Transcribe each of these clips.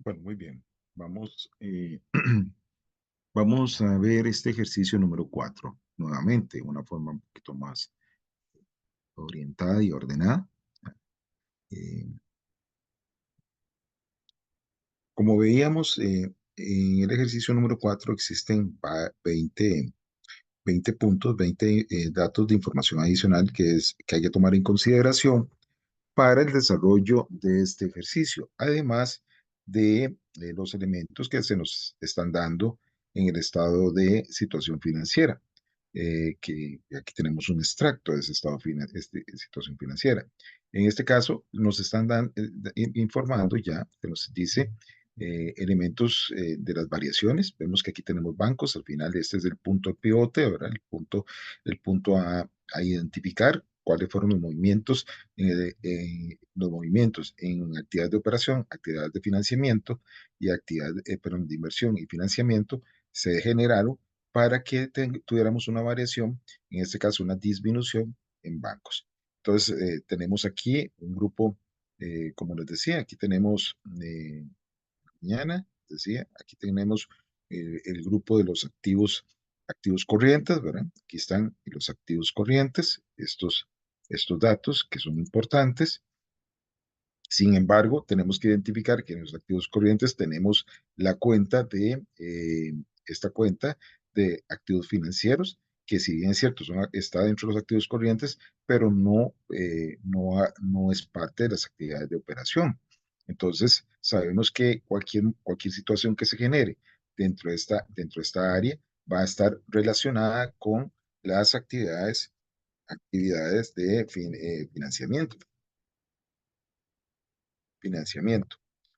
Bueno, muy bien. Vamos, vamos a ver este ejercicio número 4 nuevamente, una forma un poquito más orientada y ordenada. Eh, Como veíamos, en el ejercicio número 4 existen 20 puntos, 20 datos de información adicional que hay que tomar en consideración para el desarrollo de este ejercicio, además de los elementos que se nos están dando en el estado de situación financiera, que aquí tenemos un extracto de ese estado de situación financiera. En este caso, nos están informando ya, que nos dice elementos de las variaciones. Vemos que aquí tenemos bancos, al final este es el punto pivote, ¿verdad? El punto a identificar cuáles fueron los movimientos en actividades de operación, actividades de financiamiento y actividades, perdón, de inversión y financiamiento se generaron para que tuviéramos una variación, en este caso una disminución en bancos. Entonces, tenemos aquí un grupo, como les decía, aquí tenemos mañana, decía, aquí tenemos el grupo de los activos corrientes, ¿verdad? Aquí están los activos corrientes, estos datos que son importantes. Sin embargo, tenemos que identificar que en los activos corrientes tenemos la cuenta esta cuenta de activos financieros, que si bien es cierto, está dentro de los activos corrientes, pero no es parte de las actividades de operación. Entonces, sabemos que cualquier situación que se genere dentro de esta área va a estar relacionada con las actividades de financiamiento. Financiamiento.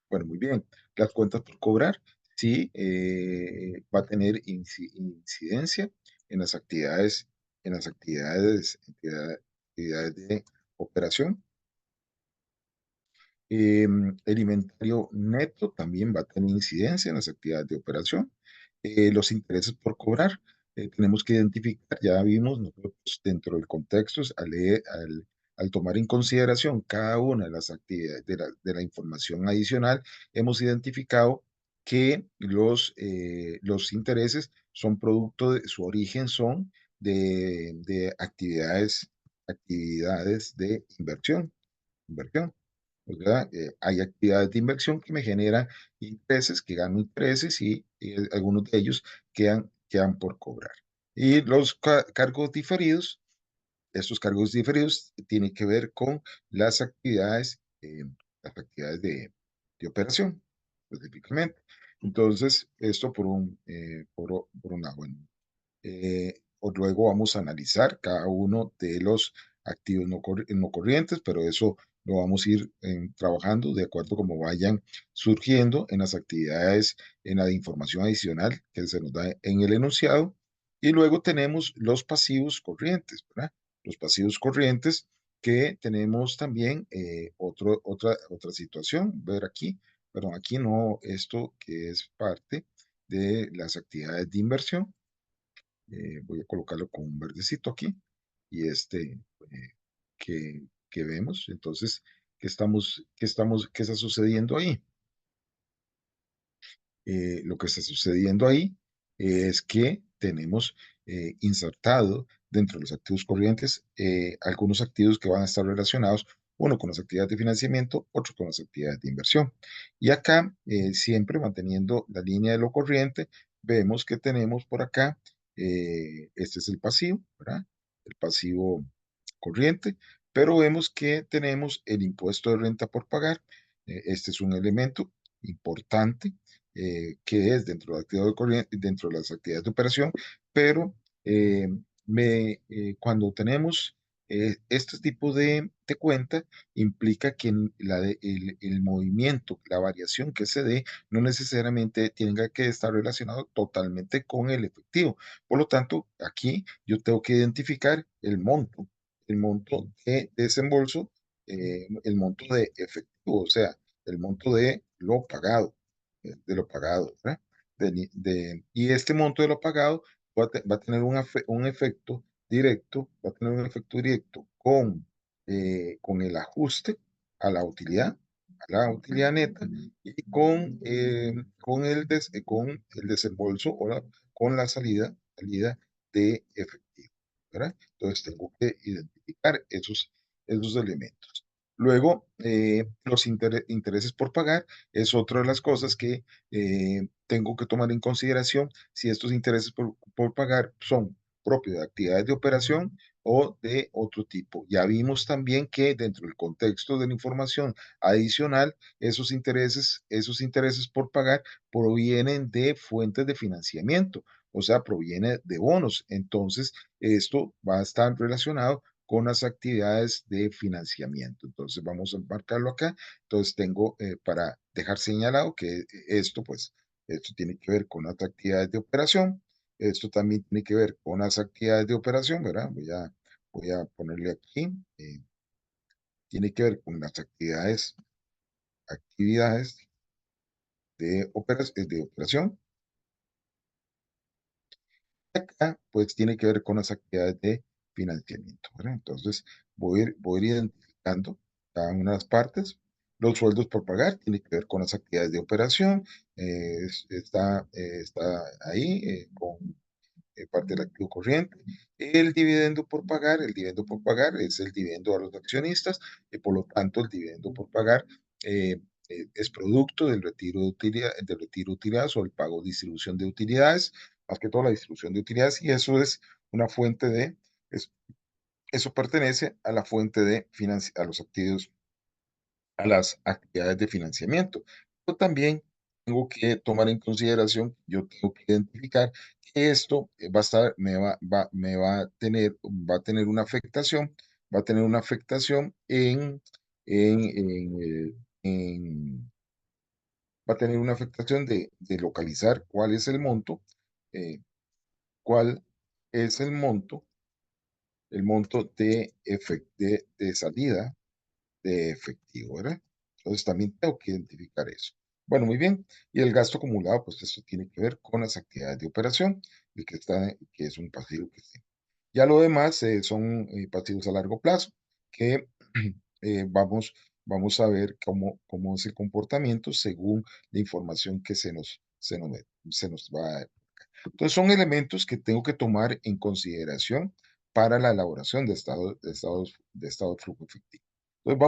Bueno, muy bien. Las cuentas por cobrar, sí, va a tener incidencia en actividades de operación. El inventario neto también va a tener incidencia en las actividades de operación. Los intereses por cobrar, tenemos que identificar, ya vimos nosotros dentro del contexto, al tomar en consideración cada una de las actividades de la información adicional, hemos identificado que los intereses son producto de su origen, son de actividades de inversión. ¿Verdad? Hay actividades de inversión que me generan intereses, que gano intereses y algunos de ellos quedan por cobrar. Y los cargos diferidos, estos cargos diferidos tienen que ver con las actividades de operación, específicamente. Entonces, esto por un lado. Bueno, luego vamos a analizar cada uno de los activos no corrientes, pero eso lo vamos a ir trabajando de acuerdo como vayan surgiendo en las actividades, en la información adicional que se nos da en el enunciado. Y luego tenemos los pasivos corrientes, ¿verdad? Los pasivos corrientes que tenemos también otra situación, ver aquí, perdón, aquí no, esto que es parte de las actividades de inversión. Voy a colocarlo con un verdecito aquí y que vemos. Entonces, ¿qué está sucediendo ahí? Lo que está sucediendo ahí es que tenemos insertado dentro de los activos corrientes algunos activos que van a estar relacionados, uno con las actividades de financiamiento, otro con las actividades de inversión. Y acá, siempre manteniendo la línea de lo corriente, vemos que tenemos por acá, este es el pasivo, ¿verdad? El pasivo corriente, pero vemos que tenemos el impuesto de renta por pagar. Este es un elemento importante que es dentro de las actividades de operación, pero eh, cuando tenemos este tipo de cuenta, implica que el movimiento, la variación que se dé, no necesariamente tenga que estar relacionado totalmente con el efectivo. Por lo tanto, aquí yo tengo que identificar el monto de desembolso, el monto de efectivo, o sea, el monto de lo pagado, ¿verdad? Y este monto de lo pagado va a tener un efecto directo, va a tener un efecto directo con el ajuste a la utilidad, a la utilidad neta y con el desembolso o con la salida de efectivo, ¿verdad? Entonces tengo que identificar esos elementos. Luego, los intereses por pagar es otra de las cosas que tengo que tomar en consideración si estos intereses por pagar son propios de actividades de operación o de otro tipo. Ya vimos también que dentro del contexto de la información adicional, esos intereses por pagar provienen de fuentes de financiamiento, o sea, proviene de bonos. Entonces, esto va a estar relacionado con las actividades de financiamiento. Entonces, vamos a marcarlo acá. Entonces, tengo para dejar señalado que esto tiene que ver con las actividades de operación. Esto también tiene que ver con las actividades de operación, ¿verdad? Voy a ponerle aquí. Tiene que ver con las actividades de operación. Acá, pues tiene que ver con las actividades de financiamiento, ¿verdad? Entonces, voy a ir identificando cada una de las partes. Los sueldos por pagar tiene que ver con las actividades de operación. Está ahí con parte del activo corriente. El dividendo por pagar es el dividendo a los accionistas y por lo tanto el dividendo por pagar eh, es producto del retiro de utilidades o el pago de distribución de utilidades, más que todo la distribución de utilidades, y eso es una fuente es- eso pertenece a la fuente a los activos, a las actividades de financiamiento. Pero también tengo que tomar en consideración, yo tengo que identificar que esto va a estar, me va a tener una afectación, en, en, eh, en- va a tener una afectación de localizar eh, cuál es el monto de salida de efectivo, ¿verdad? Entonces también tengo que identificar eso. Bueno, muy bien. Y el gasto acumulado, pues esto tiene que ver con las actividades de operación, y que es un pasivo que está. Ya lo demás son pasivos a largo plazo, que vamos a ver cómo es el comportamiento según la información que se nos va a dar. Entonces, son elementos que tengo que tomar en consideración para la elaboración de estado de flujo efectivo. Entonces,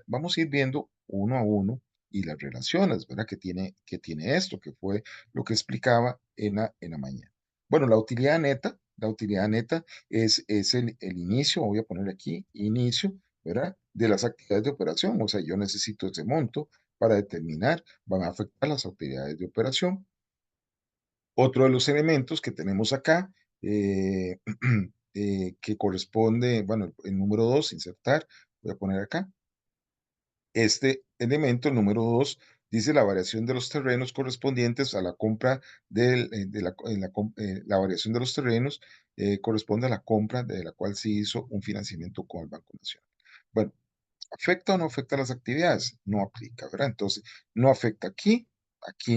vamos a ir viendo uno a uno y las relaciones, ¿verdad? Que tiene esto, que fue lo que explicaba en la mañana. Bueno, la utilidad neta es el inicio, voy a poner aquí, inicio, ¿verdad? De las actividades de operación. O sea, yo necesito ese monto para determinar, van a afectar las actividades de operación. Otro de los elementos que tenemos acá, eh, que corresponde, bueno, el número 2, insertar, voy a poner acá. Este elemento, el número 2, dice la variación de los terrenos correspondientes a la compra la variación de los terrenos corresponde a la compra de la cual se hizo un financiamiento con el Banco Nacional. Bueno, ¿afecta o no afecta las actividades? No aplica, ¿verdad? Entonces, no afecta aquí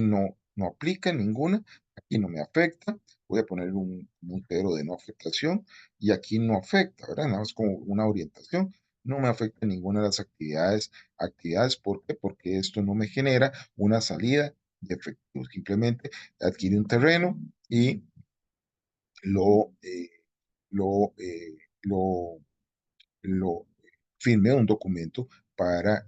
no aplica ninguna, aquí no me afecta, voy a poner un cero de no afectación, y aquí no afecta, ¿verdad? Nada más como una orientación, no me afecta ninguna de las actividades, ¿por qué? Porque esto no me genera una salida de efectivo, simplemente adquirí un terreno y lo, eh, lo, eh, lo lo firme un documento para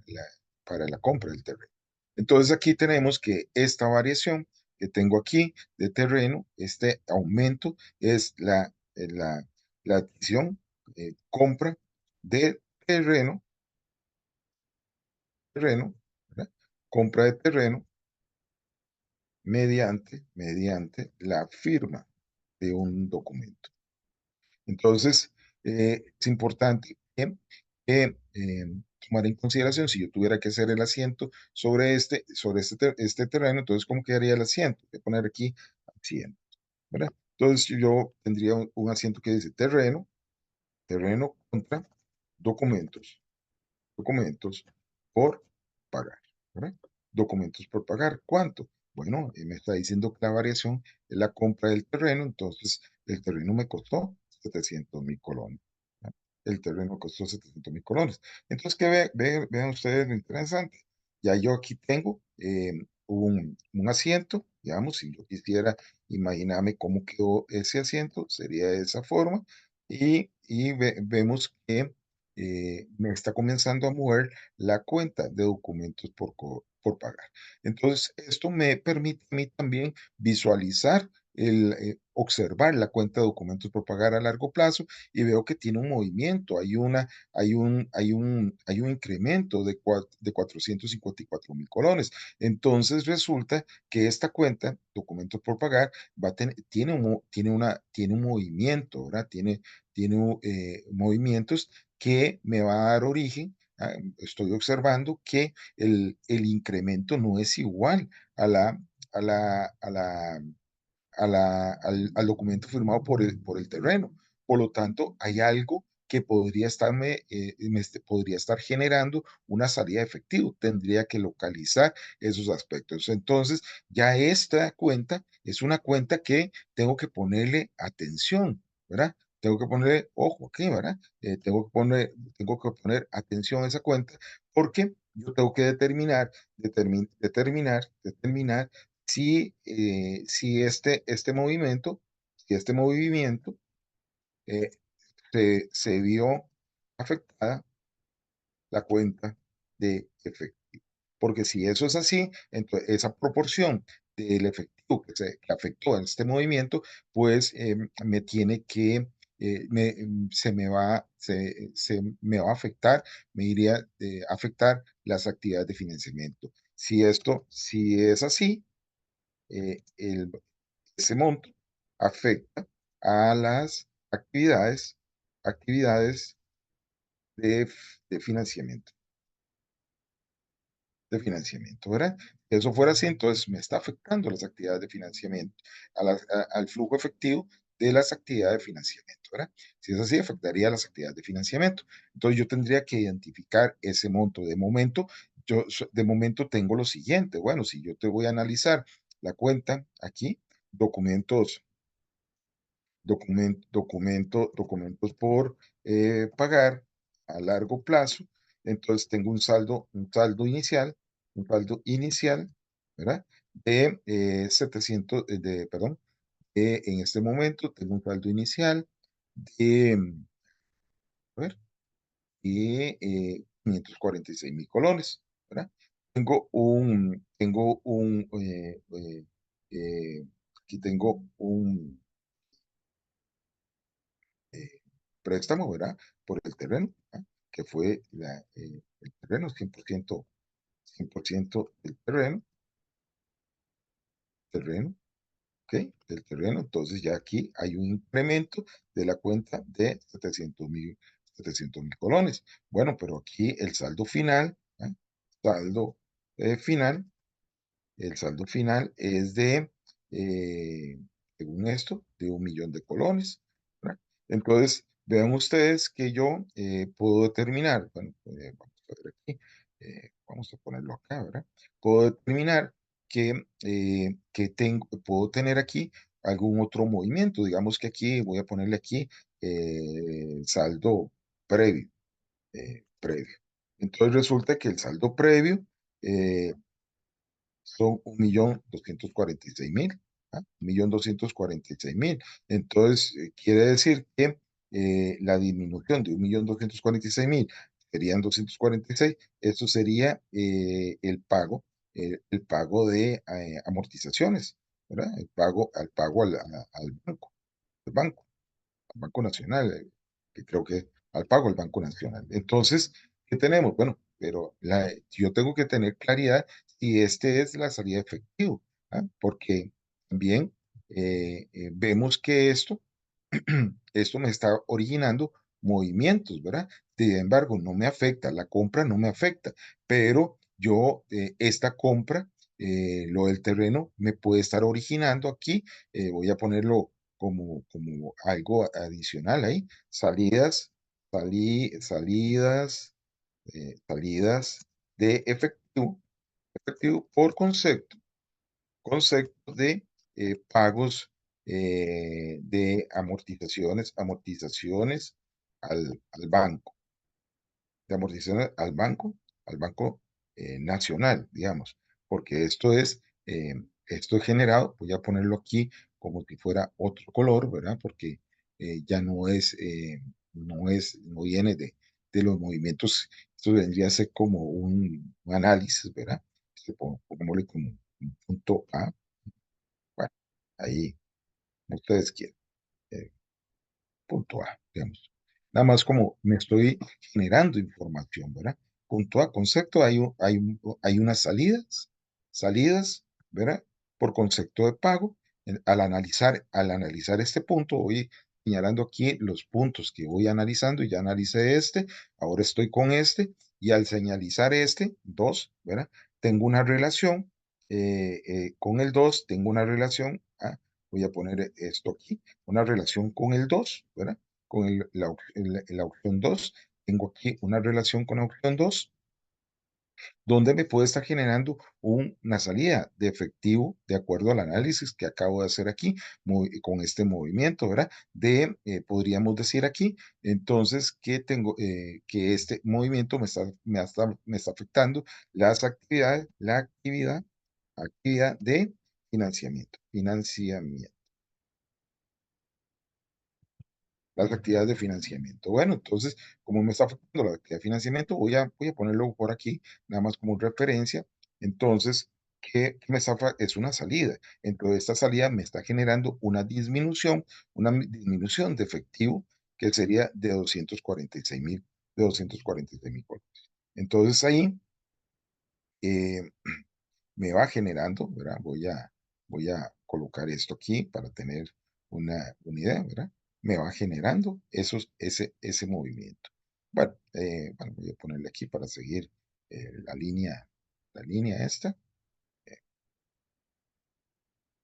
la compra del terreno. Entonces aquí tenemos que esta variación que tengo aquí de terreno, este aumento es la adquisición, compra de terreno, ¿verdad? Compra de terreno mediante la firma de un documento. Entonces, es importante que tomar en consideración, si yo tuviera que hacer el asiento sobre este terreno, entonces, ¿cómo quedaría el asiento? Voy a poner aquí asiento, ¿verdad? Entonces, yo tendría un asiento que dice terreno contra documentos por pagar, ¿verdad? Documentos por pagar, ¿cuánto? Bueno, me está diciendo que la variación es la compra del terreno, entonces el terreno me costó 700,000 colones, ¿verdad? El terreno costó 700,000 colones. Entonces, vean ustedes lo interesante. Ya yo aquí tengo un asiento, digamos, si yo quisiera imaginarme cómo quedó ese asiento, sería de esa forma, y vemos que me está comenzando a mover la cuenta de documentos por pagar. Entonces, esto me permite a mí también visualizar observar la cuenta de documentos por pagar a largo plazo y veo que tiene un movimiento, hay un incremento de 454.000 colones. Entonces resulta que esta cuenta, documentos por pagar, tiene un movimiento, ¿verdad? Tiene movimientos que me va a dar origen. Estoy observando que el incremento no es igual a la, a la, a la, al documento firmado por el terreno. Por lo tanto, hay algo que podría estar generando una salida de efectivo. Tendría que localizar esos aspectos. Entonces, ya esta cuenta es una cuenta que tengo que ponerle atención, ¿verdad? Tengo que ponerle ojo aquí, ¿verdad? Tengo que poner atención a esa cuenta porque yo tengo que determinar si este movimiento eh, se vio afectada la cuenta de efectivo. Porque si eso es así, entonces esa proporción del efectivo que afectó en este movimiento, pues me tiene que, se me va a afectar, me iría a afectar las actividades de financiamiento. Si es así, el ese monto afecta a las actividades de financiamiento, ¿verdad? Si eso fuera así, entonces me está afectando las actividades de financiamiento, al flujo efectivo de las actividades de financiamiento, ¿verdad? Si es así, afectaría a las actividades de financiamiento. Entonces yo tendría que identificar ese monto. De momento tengo lo siguiente. Bueno, si yo te voy a analizar la cuenta aquí, documentos documentos por pagar a largo plazo. Entonces tengo un saldo inicial, ¿verdad? De 700, perdón, en este momento tengo un saldo inicial de, a ver, de 546.000 colones, ¿verdad? Tengo un, aquí tengo un eh, préstamo, ¿verdad? Por el terreno, ¿ah? Que fue el terreno, 100% del terreno, ¿ok? Del terreno. Entonces ya aquí hay un incremento de la cuenta de 700.000 colones. Bueno, pero aquí el saldo final, ¿ah? Saldo final El saldo final es eh, según esto, de 1.000.000 de colones, ¿verdad? Entonces, vean ustedes que yo puedo determinar, bueno, vamos a ver aquí, vamos a ponerlo acá, ¿verdad? Puedo determinar puedo tener aquí algún otro movimiento. Digamos que aquí, voy a ponerle aquí saldo previo, previo. Entonces resulta que el saldo previo eh, son 1.246.000, ¿ah? 1.246.000. Entonces, quiere decir que la disminución de 1.246.000 serían 246. Eso sería el pago de amortizaciones, ¿verdad? El pago al banco. Banco Nacional, que creo que al pago el Banco Nacional. Entonces, ¿qué tenemos? Bueno, pero yo tengo que tener claridad si este es la salida de efectivo, ¿ah? Porque también vemos que esto me está originando movimientos, ¿verdad? Sin embargo, no me afecta, la compra no me afecta, pero esta compra, lo del terreno, me puede estar originando aquí, voy a ponerlo como algo adicional ahí, salidas de efectivo por concepto de pagos de amortizaciones al banco, de amortizaciones al banco nacional, digamos, porque esto es generado, voy a ponerlo aquí como si fuera otro color, ¿verdad? Porque ya no viene de los movimientos, esto vendría a ser como un análisis, ¿verdad? Pongámosle como un punto A, bueno, ahí, como ustedes quieran. eh, Punto A, digamos. Nada más como me estoy generando información, ¿verdad? Punto A, concepto, hay unas salidas, ¿verdad? Por concepto de pago. Al analizar este punto, voy señalando aquí los puntos que voy analizando y ya analicé este, ahora estoy con este y al señalizar este, 2, ¿verdad? Tengo una relación, con el 2 tengo una relación, voy a poner esto aquí, una relación con el 2, ¿verdad? Con la opción 2, tengo aquí una relación con la opción 2, donde me puede estar generando una salida de efectivo de acuerdo al análisis que acabo de hacer aquí con este movimiento, ¿verdad? Podríamos decir aquí, entonces, que este movimiento me está afectando la actividad de financiamiento. Las actividades de financiamiento. Bueno, entonces, como me está afectando la actividad de financiamiento, voy a ponerlo por aquí, nada más como referencia. Entonces, es una salida. Entonces, esta salida me está generando una disminución de efectivo que sería de 246,000 colones. Entonces, ahí eh, me va generando, ¿verdad? Voy a colocar esto aquí para tener una idea, ¿verdad? Me va generando ese movimiento. Bueno, voy a ponerle aquí para seguir la línea esta.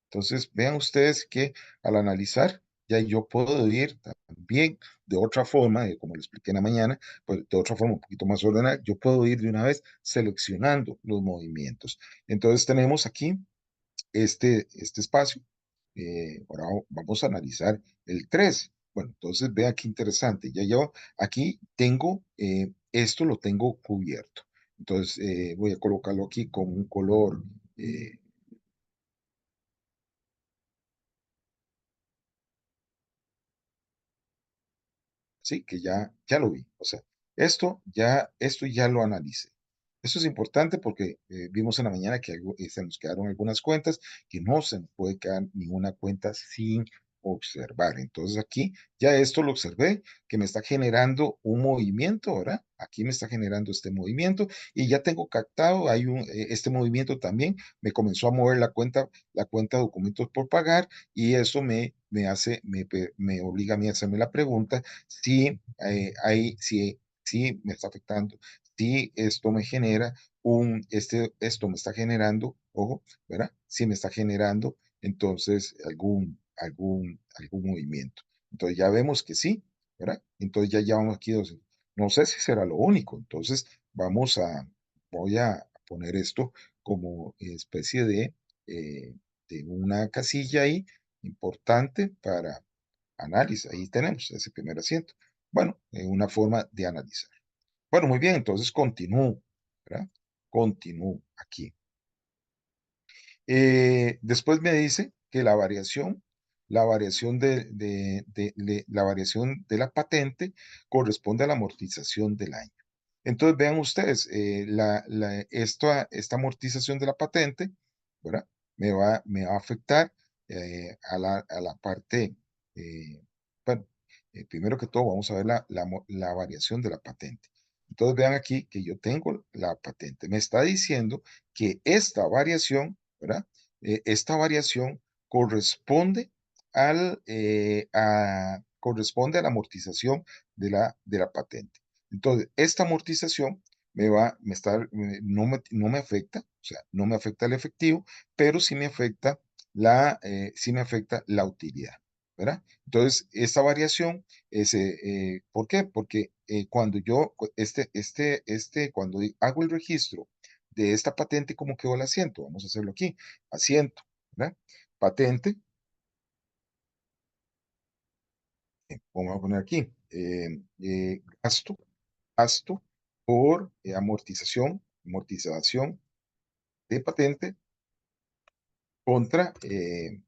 Entonces, vean ustedes que al analizar, ya yo puedo ir también de otra forma, como le expliqué en la mañana, pues de otra forma un poquito más ordenada, yo puedo ir de una vez seleccionando los movimientos. Entonces, tenemos aquí este espacio. Ahora vamos a analizar el 3. Bueno, entonces vea qué interesante. Ya yo aquí tengo, esto lo tengo cubierto. Entonces voy a colocarlo aquí con un color. eh, Sí, que ya lo vi. O sea, esto ya lo analicé. Esto es importante porque vimos en la mañana que se nos quedaron algunas cuentas, que no se nos puede quedar ninguna cuenta sin observar. Entonces aquí ya esto lo observé, que me está generando un movimiento, ¿verdad? Aquí me está generando este movimiento y ya tengo captado, este movimiento también me comenzó a mover la cuenta documentos por pagar y eso me obliga a mí a hacerme la pregunta si me está afectando, si esto me genera esto me está generando, ojo, ¿verdad? Si me está generando entonces algún movimiento. Entonces ya vemos que sí, ¿verdad? Entonces ya llevamos aquí dos. No sé si será lo único. Entonces voy a poner esto como especie de una casilla ahí importante para análisis. Ahí tenemos ese primer asiento. Bueno, una forma de analizar. Bueno, muy bien, entonces continúo, ¿verdad? Continúo aquí. Después me dice que la variación de la patente corresponde a la amortización del año. Entonces vean ustedes, esta amortización de la patente, ¿verdad? Me va a afectar a la parte, eh, bueno, primero que todo vamos a ver la variación de la patente. Entonces vean aquí que yo tengo la patente. Me está diciendo que esta variación, ¿verdad? Esta variación corresponde corresponde a la amortización de la patente. Entonces, esta amortización no me afecta, o sea, no me afecta el efectivo, pero sí me afecta la utilidad, ¿verdad? Entonces, esta variación ¿por qué? Porque cuando hago el registro de esta patente, ¿cómo quedó el asiento? Vamos a hacerlo aquí. Asiento, ¿verdad? Patente, vamos a poner aquí, gasto por amortización. amortización de patente contra patente,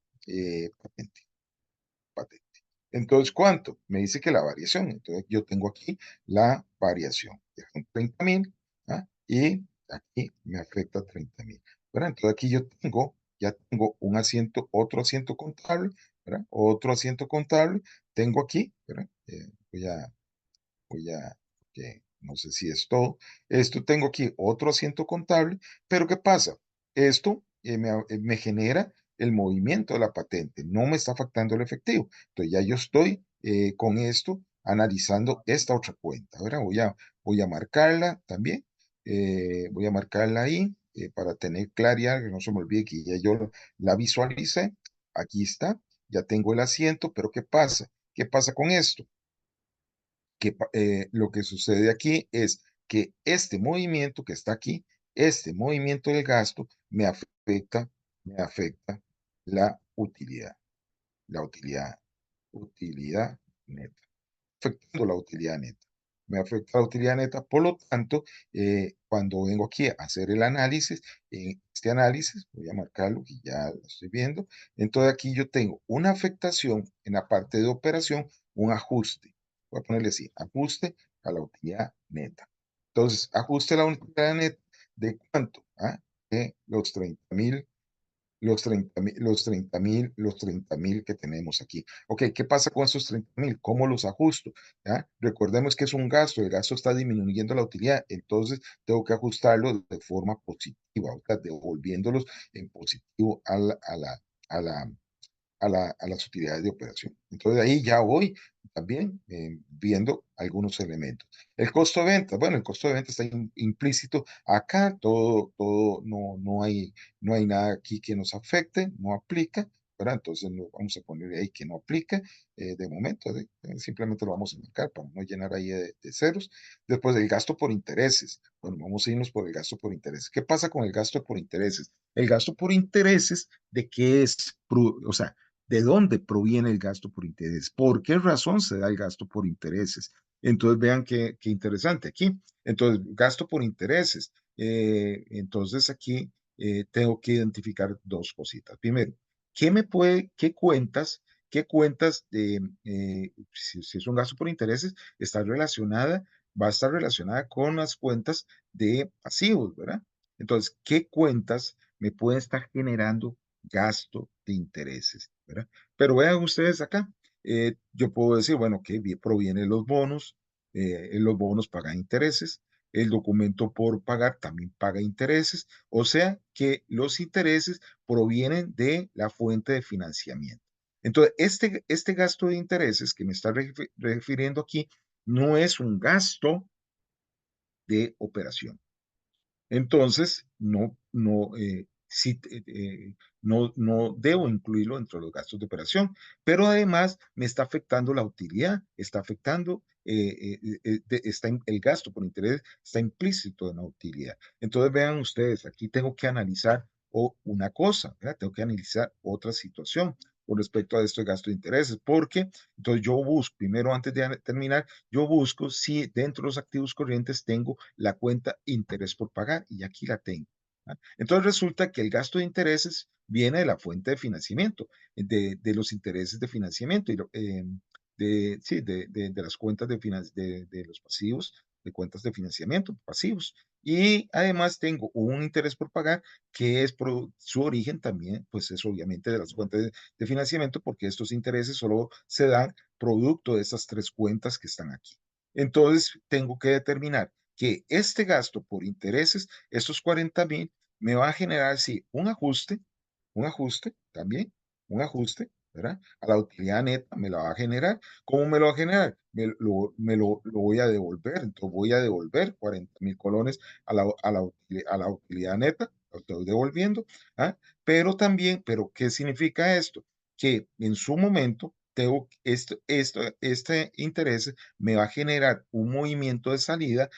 patente. Entonces, ¿cuánto? Me dice que la variación. Entonces, yo tengo aquí la variación. Son 30,000, ¿ah? Y aquí me afecta 30,000. ¿Verdad? Entonces, aquí yo tengo, ya tengo un asiento, otro asiento contable, ¿verdad? Otro asiento contable. Tengo aquí, ¿verdad? Que no sé si es todo. Esto tengo aquí otro asiento contable, pero ¿qué pasa? Esto me genera el movimiento de la patente, no me está afectando el efectivo. Entonces ya yo estoy con esto analizando esta otra cuenta. Ahora voy a marcarla también, voy a marcarla ahí para tener claridad, que no se me olvide que ya yo la visualicé. Aquí está, ya tengo el asiento, pero ¿qué pasa? ¿Qué pasa con esto? Lo que sucede aquí es que este movimiento que está aquí, este movimiento del gasto, me afecta la utilidad, utilidad neta, afectando la utilidad neta. Me afecta la utilidad neta, por lo tanto, cuando vengo aquí a hacer el análisis, en este análisis, voy a marcarlo, que ya lo estoy viendo, entonces aquí yo tengo una afectación en la parte de operación, un ajuste. Voy a ponerle así, ajuste a la utilidad neta. Entonces, ajuste a la utilidad neta, ¿de cuánto? ¿Ah? De los 30,000 los 30,000 que tenemos aquí. Ok, ¿qué pasa con estos 30,000? ¿Cómo los ajusto? ¿Ya? Recordemos que es un gasto, el gasto está disminuyendo la utilidad, entonces tengo que ajustarlo de forma positiva, o sea, devolviéndolos en positivo a la, a las utilidades de operación. Entonces ahí ya voy también viendo algunos elementos. El costo de venta, bueno, el costo de venta está implícito acá, no hay nada aquí que nos afecte, no aplica, ¿verdad? Entonces vamos a poner ahí que no aplica de momento, simplemente lo vamos a marcar para no llenar ahí de ceros. Después el gasto por intereses, bueno, vamos a irnos por el gasto por intereses. ¿Qué pasa con el gasto por intereses? El gasto por intereses, ¿de qué es? O sea, ¿de dónde proviene el gasto por interés? ¿Por qué razón se da el gasto por intereses? Entonces, vean qué interesante aquí. Entonces, gasto por intereses. Entonces, aquí tengo que identificar dos cositas. Primero, qué cuentas si es un gasto por intereses, va a estar relacionada con las cuentas de pasivos, ¿verdad? Entonces, ¿qué cuentas me pueden estar generando gasto de intereses, ¿verdad? Pero vean ustedes acá, yo puedo decir, bueno, que provienen los bonos pagan intereses, el documento por pagar también paga intereses, o sea que los intereses provienen de la fuente de financiamiento. Entonces, este gasto de intereses que me está refiriendo aquí no es un gasto de operación. Entonces, no debo incluirlo dentro de los gastos de operación, pero además me está afectando la utilidad, está afectando, el gasto por interés está implícito en la utilidad. Entonces, vean ustedes, aquí tengo que analizar una cosa, ¿verdad? Tengo que analizar otra situación con respecto a este gasto de intereses, porque entonces yo busco, primero antes de terminar, yo busco si dentro de los activos corrientes tengo la cuenta interés por pagar y aquí la tengo. ¿Ah? Entonces resulta que el gasto de intereses viene de la fuente de financiamiento, de los intereses de financiamiento sí, de las cuentas de los pasivos, de cuentas de financiamiento pasivos. Y además tengo un interés por pagar que es su origen también, pues es obviamente de las cuentas de financiamiento porque estos intereses solo se dan producto de esas tres cuentas que están aquí. Entonces, tengo que determinar que este gasto por intereses, estos 40,000, me va a generar, sí, un ajuste también, un ajuste, ¿verdad? A la utilidad neta me la va a generar. ¿Cómo me lo va a generar? Lo voy a devolver, entonces voy a devolver 40,000 colones a la utilidad neta, lo estoy devolviendo, ¿ah? Pero ¿qué significa esto? Que en su momento este interés me va a generar un movimiento de salida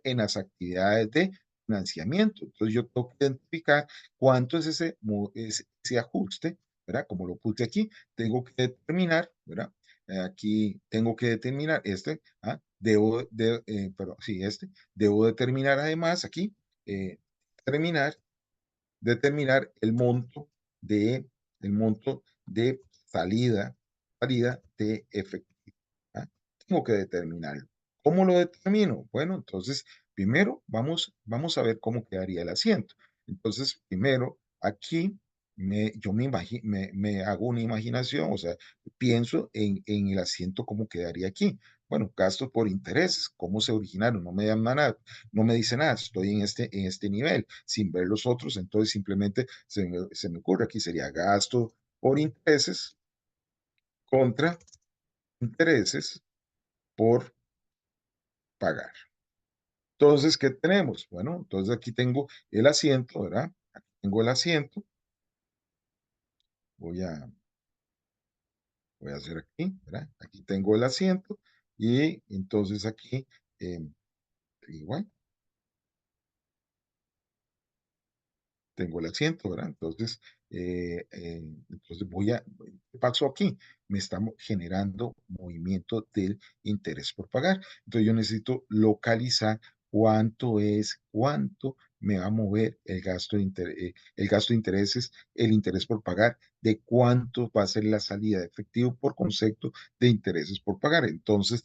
en las actividades de financiamiento. Entonces yo tengo que identificar cuánto es ese ajuste, ¿verdad? Como lo puse aquí, tengo que determinar, ¿verdad? Aquí tengo que determinar sí, debo determinar además aquí, eh, terminar determinar de, el monto de salida, salida de efectivo. ¿Ah? Tengo que determinarlo. ¿Cómo lo determino? Bueno, entonces, primero vamos a ver cómo quedaría el asiento. Entonces, primero, aquí yo me hago una imaginación, o sea, pienso en el asiento, cómo quedaría aquí. Bueno, gastos por intereses, cómo se originaron, no me dice nada, estoy en este nivel, sin ver los otros, entonces simplemente se me ocurre aquí sería gasto por intereses contra intereses por pagar. Entonces, ¿qué tenemos? Bueno, entonces aquí tengo el asiento, ¿verdad? Aquí tengo el asiento, voy a, voy a hacer aquí, ¿verdad? Aquí tengo el asiento y entonces aquí, eh, igual, tengo el asiento, ¿verdad? Entonces ¿qué pasó aquí? Me estamos generando movimiento del interés por pagar. Entonces yo necesito localizar cuánto me va a mover el gasto de intereses, el interés por pagar, de cuánto va a ser la salida de efectivo por concepto de intereses por pagar. Entonces,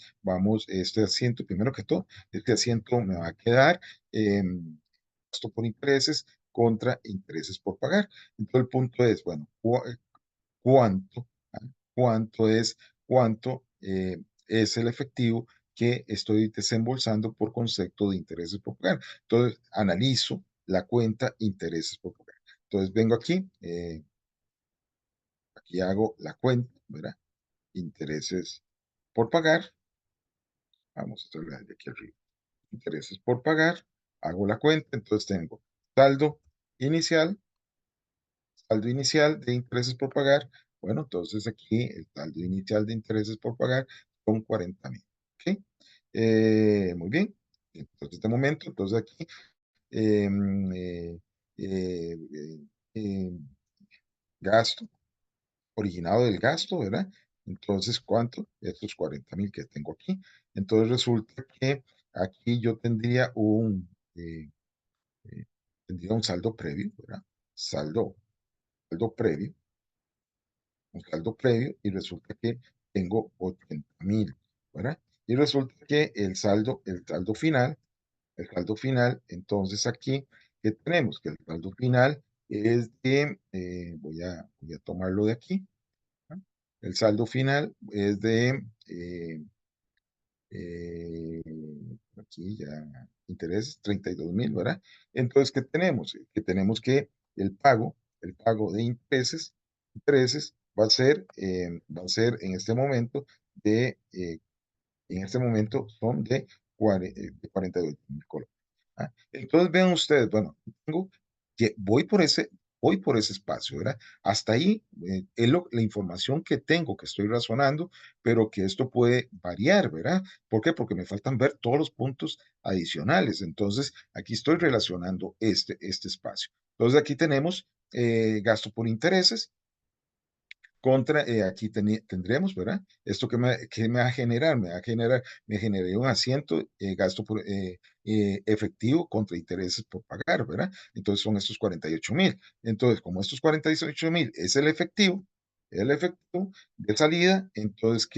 este asiento, primero que todo, este asiento me va a quedar, gasto por intereses contra intereses por pagar. Entonces el punto es, bueno, ¿cuánto, ah, cuánto es, cuánto es el efectivo que estoy desembolsando por concepto de intereses por pagar? Entonces analizo la cuenta intereses por pagar. Entonces vengo aquí, aquí hago la cuenta, ¿verdad? Intereses por pagar. Vamos a hacerla de aquí arriba. Intereses por pagar. Hago la cuenta, entonces tengo saldo inicial, saldo inicial de intereses por pagar. Bueno, entonces aquí el saldo inicial de intereses por pagar son 40,000. ¿Ok? Muy bien. Entonces, de momento, entonces aquí, eh, eh, eh, eh, gasto, originado del gasto, ¿verdad? Entonces, ¿cuánto? Estos 40,000 que tengo aquí. Entonces, resulta que aquí yo eh, tendría un saldo previo, ¿verdad? Saldo, saldo previo, un saldo previo y resulta que tengo 80,000, ¿verdad? Y resulta que el saldo final, entonces aquí, ¿qué tenemos? Que el saldo final es voy a tomarlo de aquí, ¿no? El saldo final es eh, aquí ya, intereses, 32,000, ¿verdad? Entonces, ¿qué tenemos? Que tenemos que el pago de intereses va a ser en este momento son de 48,000 colones. ¿Ah? Entonces vean ustedes, bueno, tengo que voy por ese espacio, ¿verdad? Hasta ahí es la información que tengo, que estoy razonando, pero que esto puede variar, ¿verdad? ¿Por qué? Porque me faltan ver todos los puntos adicionales. Entonces, aquí estoy relacionando este espacio. Entonces, aquí tenemos gasto por intereses, aquí tendremos, ¿verdad? Esto que me va a generar, me generé un asiento, gasto por efectivo contra intereses por pagar, ¿verdad? Entonces son estos 48,000. Entonces, como estos 48,000 es el efectivo de salida, entonces,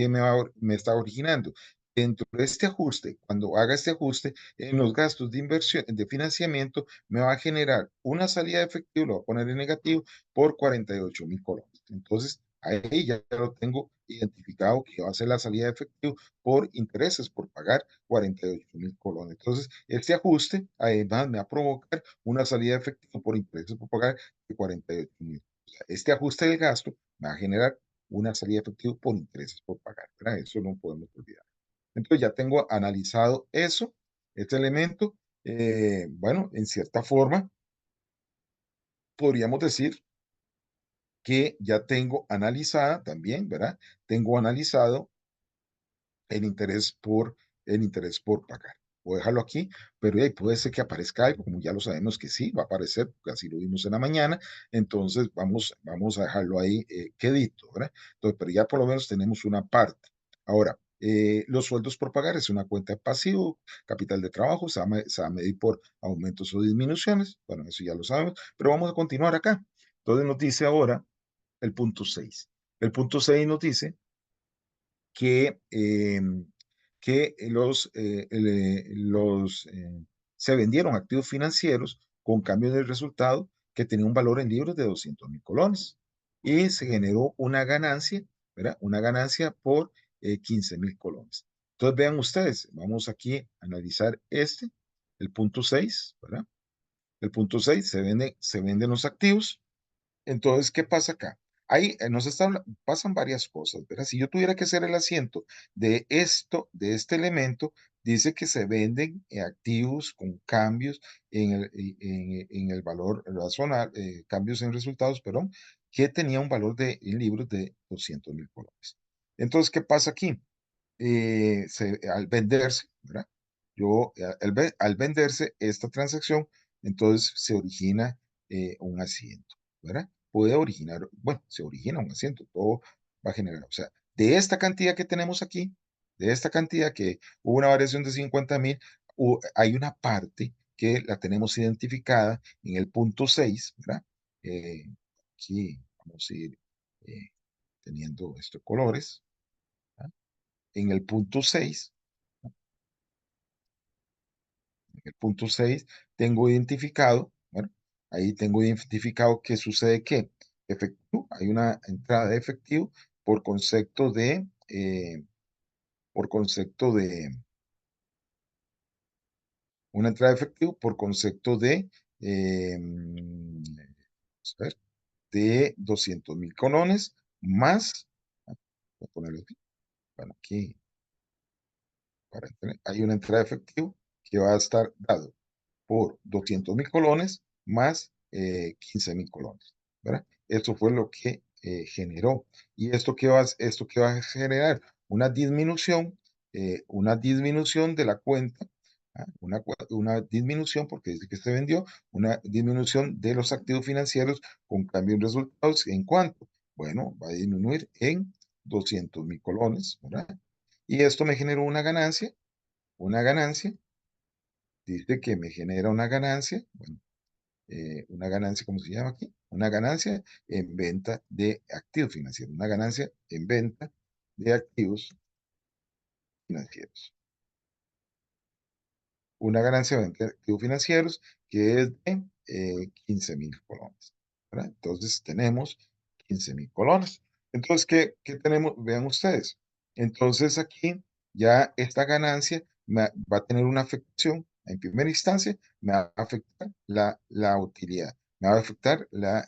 me está originando? Dentro de este ajuste, cuando haga este ajuste en los gastos de inversión, de financiamiento, me va a generar una salida de efectivo, lo voy a poner en negativo, por 48,000 colones. Entonces, ahí ya lo tengo identificado que va a ser la salida de efectivo por intereses, por pagar 48,000 colones. Entonces, este ajuste además me va a provocar una salida de efectivo por intereses por pagar de 48,000. O sea, este ajuste del gasto me va a generar una salida de efectivo por intereses por pagar, ¿verdad? Eso no podemos olvidar. Entonces, ya tengo analizado eso, este elemento. Bueno, en cierta forma, podríamos decir que ya tengo analizada también, ¿verdad? Tengo analizado el interés el interés por pagar. Voy a dejarlo aquí, pero puede ser que aparezca algo, como ya lo sabemos que sí, va a aparecer, porque así lo vimos en la mañana, entonces vamos a dejarlo ahí quedito, ¿verdad? Entonces, pero ya por lo menos tenemos una parte. Ahora, Los sueldos por pagar es una cuenta de pasivo, capital de trabajo, se va a medir por aumentos o disminuciones. Bueno, eso ya lo sabemos, pero vamos a continuar acá. Entonces nos dice ahora el punto 6. El punto 6 nos dice que, se vendieron activos financieros con cambio de resultado que tenía un valor en libros de 200.000 colones y se generó una ganancia, ¿verdad? Una ganancia por 15.000 colones. Entonces vean ustedes, vamos aquí a analizar el punto 6, ¿verdad? El punto 6 se venden los activos. Entonces, ¿qué pasa acá? Ahí pasan varias cosas, ¿verdad? Si yo tuviera que hacer el asiento de este elemento, dice que se venden activos con cambios en el valor razonable, cambios en resultados, perdón, que tenía un valor en libros de 200.000 colones. Entonces, ¿qué pasa aquí? Al venderse, ¿verdad? Al venderse esta transacción, entonces se origina un asiento, ¿verdad? Puede originar, bueno, se origina un asiento, todo va a generar, o sea, de esta cantidad que tenemos aquí, de esta cantidad que hubo una variación de 50.000, hay una parte que la tenemos identificada en el punto 6, ¿verdad? Eh, Aquí vamos a ir eh, teniendo estos colores, ¿verdad? En el punto 6, en el punto 6 tengo identificado, bueno, ahí tengo identificado qué sucede que efectivo, hay una entrada de efectivo por concepto por concepto de, una entrada de efectivo por concepto vamos a ver, de 200.000 colones más, voy a ponerlo aquí, bueno, aquí, hay una entrada de efectivo que va a estar dado por 200.000 colones más 15.000 colones, ¿verdad? Esto fue lo que generó. ¿Y esto qué va a generar? Una disminución de la cuenta, ¿ah? Una disminución, porque dice que se vendió, una disminución de los activos financieros con cambio en resultados. ¿En cuánto? Bueno, va a disminuir en 200.000 colones, ¿verdad? Y esto me generó una ganancia, dice que me genera una ganancia, bueno, una ganancia, ¿cómo se llama aquí? Una ganancia en venta de activos financieros, una ganancia en venta de activos financieros. Una ganancia de venta de activos financieros que es de 15.000 colones, ¿verdad? Entonces tenemos 15.000 colones. Entonces, ¿qué tenemos? Vean ustedes. Entonces aquí ya esta ganancia va a tener una afectación. En primera instancia, me va a afectar la utilidad. Me va a afectar va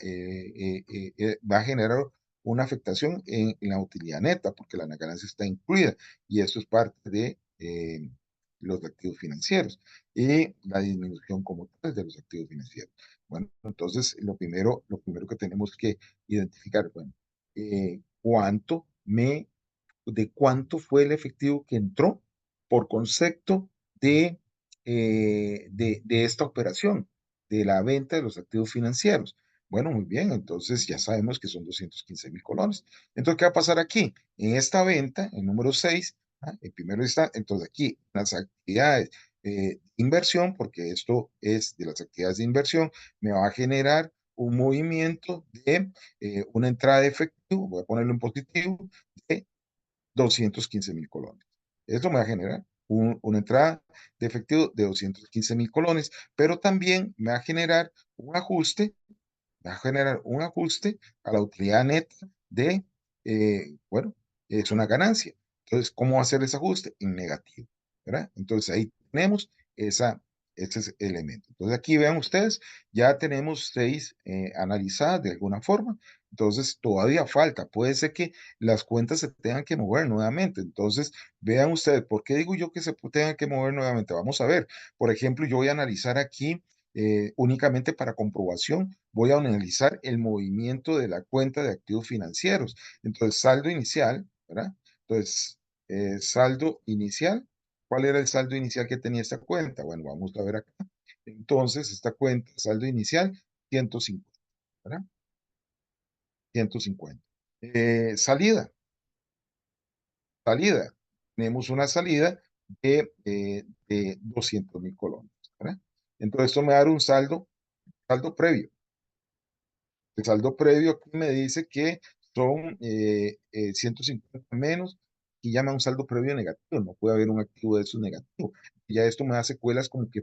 a generar una afectación en la utilidad neta, porque la ganancia está incluida y eso es parte de los activos financieros y la disminución como tal de los activos financieros. Bueno, entonces lo primero que tenemos que identificar, bueno, cuánto de cuánto fue el efectivo que entró por concepto de esta operación, de la venta de los activos financieros. Bueno, muy bien, entonces ya sabemos que son 215.000 colones. Entonces, ¿qué va a pasar aquí? En esta venta, el número 6, el primero está, entonces aquí las actividades de inversión, porque esto es de las actividades de inversión, me va a generar un movimiento de una entrada de efectivo, voy a ponerlo en positivo, de 215.000 colones. Esto me va a generar una entrada de efectivo de 215.000 colones, pero también me va a generar un ajuste, va a generar un ajuste a la utilidad neta bueno, es una ganancia. Entonces, ¿cómo va a ser ese ajuste? En negativo, ¿verdad? Entonces, ahí tenemos ese elemento. Entonces, aquí vean ustedes, ya tenemos 6 analizadas de alguna forma. Entonces, todavía falta. Puede ser que las cuentas se tengan que mover nuevamente. Entonces, vean ustedes, ¿por qué digo yo que se tengan que mover nuevamente? Vamos a ver. Por ejemplo, yo voy a analizar aquí únicamente para comprobación, voy a analizar el movimiento de la cuenta de activos financieros. Entonces, saldo inicial, ¿verdad? Entonces, saldo inicial, ¿cuál era el saldo inicial que tenía esta cuenta? Bueno, vamos a ver acá. Entonces, esta cuenta, saldo inicial, 150, ¿verdad? 150. Salida, salida. tenemos una salida de 200.000 colones, ¿verdad? Entonces esto me da un saldo previo. El saldo previo aquí me dice que son 150 menos y llama un saldo previo negativo. No puede haber un activo de esos negativo. Ya esto me da secuelas como que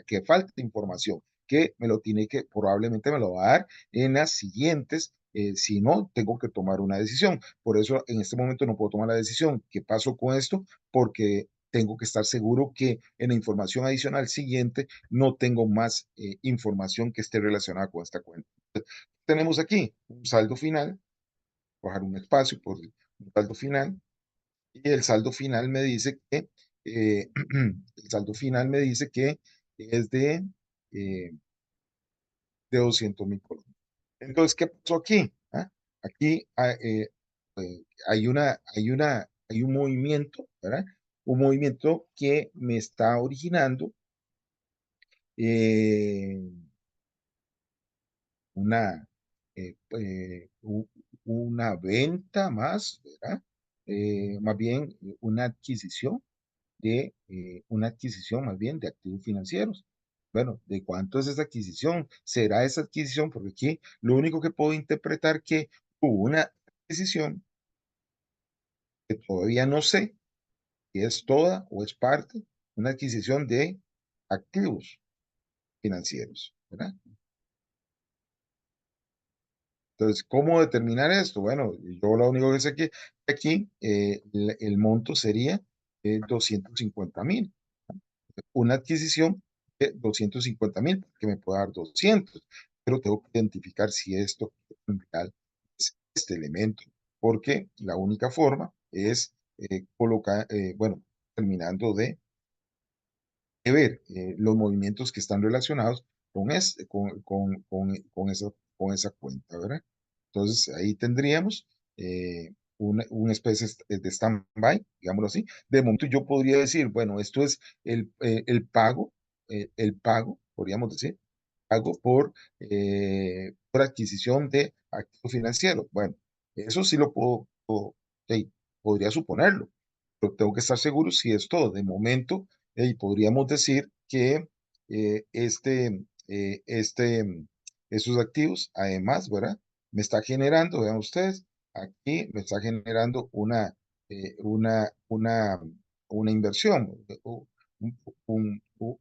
que falta información, que me lo tiene que, probablemente me lo va a dar en las siguientes. Si no, tengo que tomar una decisión. Por eso en este momento no puedo tomar la decisión. ¿Qué pasó con esto? Porque tengo que estar seguro que en la información adicional siguiente no tengo más información que esté relacionada con esta cuenta. Tenemos aquí un saldo final, bajar un espacio por un saldo final, y el saldo final me dice que, el saldo final me dice que es eh, de 200.000 colones. Entonces, ¿qué pasó aquí? ¿Ah? Aquí hay un movimiento, ¿verdad? Un movimiento que me está originando eh, una, una venta más, ¿verdad? Más bien una adquisición más bien de activos financieros. Bueno, ¿de cuánto es esa adquisición? ¿Será esa adquisición? Porque aquí lo único que puedo interpretar que hubo una adquisición que todavía no sé si es toda o es parte, una adquisición de activos financieros, ¿verdad? Entonces, ¿cómo determinar esto? Bueno, yo lo único que sé que aquí el monto sería 250.000. Una adquisición de 250.000, que me puede dar 200, pero tengo que identificar si esto en real es este elemento, porque la única forma es colocar, bueno, terminando de ver los movimientos que están relacionados con esa cuenta, ¿verdad? Entonces ahí tendríamos una especie de stand-by, digámoslo así. De momento yo podría decir, bueno, esto es el pago, podríamos decir, pago por adquisición de activos financieros. Bueno, eso sí lo ok, podría suponerlo, pero tengo que estar seguro si es todo. De momento, podríamos decir que esos activos, además, ¿verdad? Me está generando, vean ustedes, aquí me está generando eh, una, una, una inversión,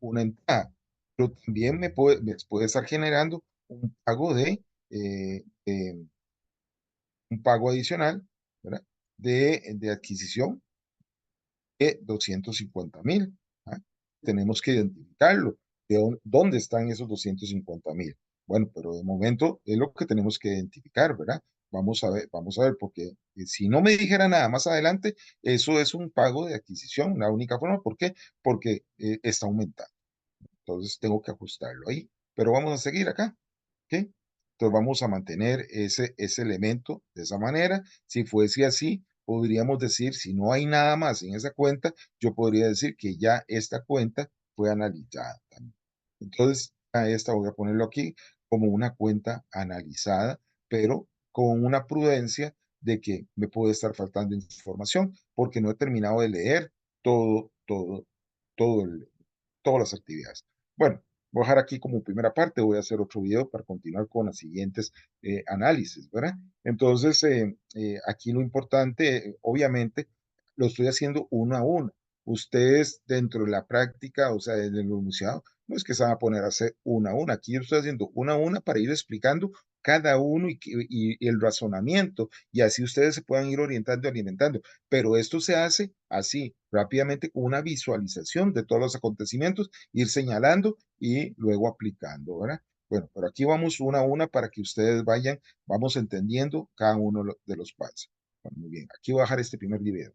una entrada, pero también me puede estar generando eh, un pago adicional, ¿verdad? De adquisición de 250.000. ¿Ah? Tenemos que identificarlo. ¿Dónde están esos 250.000? Bueno, pero de momento es lo que tenemos que identificar, ¿verdad? Vamos a ver, porque si no me dijera nada más adelante, eso es un pago de adquisición, la única forma. ¿Por qué? Porque está aumentando. Entonces tengo que ajustarlo ahí. Pero vamos a seguir acá. ¿Ok? Entonces vamos a mantener ese elemento de esa manera. Si fuese así, podríamos decir, si no hay nada más en esa cuenta, yo podría decir que ya esta cuenta fue analizada también. Entonces, a esta voy a ponerlo aquí como una cuenta analizada, pero con una prudencia de que me puede estar faltando información porque no he terminado de leer todo, todo, todo todas las actividades. Bueno, voy a dejar aquí como primera parte, voy a hacer otro video para continuar con las siguientes análisis, ¿verdad? Entonces, aquí lo importante, obviamente, lo estoy haciendo uno a uno. Ustedes dentro de la práctica, o sea, en el enunciado, no es que se van a poner a hacer una a una. Aquí yo estoy haciendo una a una para ir explicando cada uno y el razonamiento, y así ustedes se puedan ir orientando y alimentando. Pero esto se hace así, rápidamente, con una visualización de todos los acontecimientos, ir señalando y luego aplicando, ¿verdad? Bueno, pero aquí vamos una a una para que ustedes vamos entendiendo cada uno de los pasos. Bueno, muy bien, aquí voy a dejar este primer video.